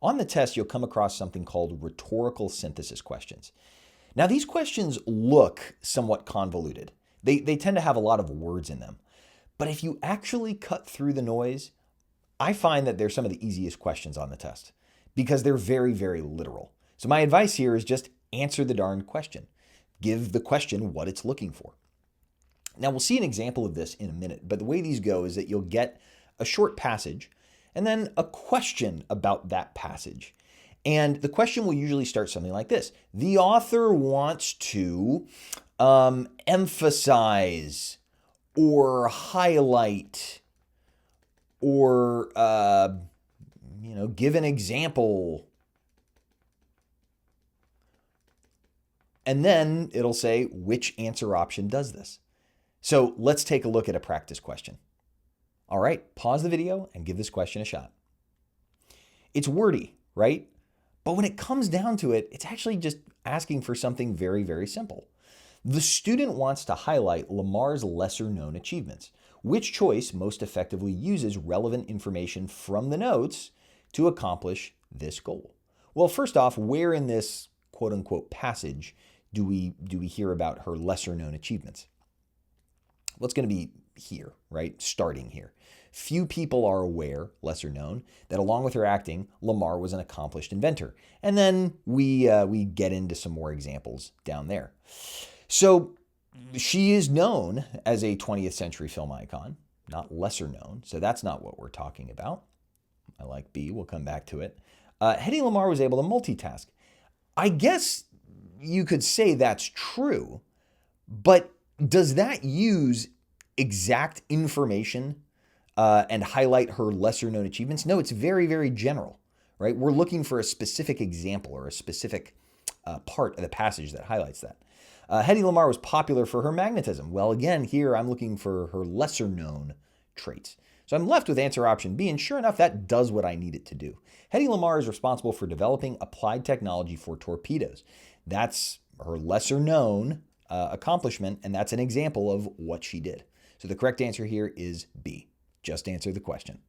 On the test, you'll come across something called rhetorical synthesis questions. Now, these questions look somewhat convoluted. They tend to have a lot of words in them. But if you actually cut through the noise, I find that they're some of the easiest questions on the test because they're very, very literal. So my advice here is just answer the darn question. Give the question what it's looking for. Now, we'll see an example of this in a minute, but the way these go is that you'll get a short passage and then a question about that passage. And the question will usually start something like this. The author wants to emphasize or highlight or give an example. And then it'll say which answer option does this. So let's take a look at a practice question. All right, pause the video and give this question a shot. It's wordy, right? But when it comes down to it, it's actually just asking for something very, very simple. The student wants to highlight Lamar's lesser-known achievements. Which choice most effectively uses relevant information from the notes to accomplish this goal? Well, first off, where in this quote-unquote passage do we hear about her lesser-known achievements? Well, it's going to be here, right? Starting here. Few people are aware, lesser known, that along with her acting, Lamar was an accomplished inventor. And then we get into some more examples down there. So she is known as a 20th century film icon, not lesser known. So that's not what we're talking about. I like B. We'll come back to it. Hedy Lamarr was able to multitask. I guess you could say that's true, but does that use exact information and highlight her lesser known achievements? No, it's very, very general, right? We're looking for a specific example or a specific part of the passage that highlights that. Hedy Lamarr was popular for her magnetism. Well, again, here I'm looking for her lesser known traits. So I'm left with answer option B, and sure enough, that does what I need it to do. Hedy Lamarr is responsible for developing applied technology for torpedoes. That's her lesser known accomplishment, and that's an example of what she did. So the correct answer here is B. Just answer the question.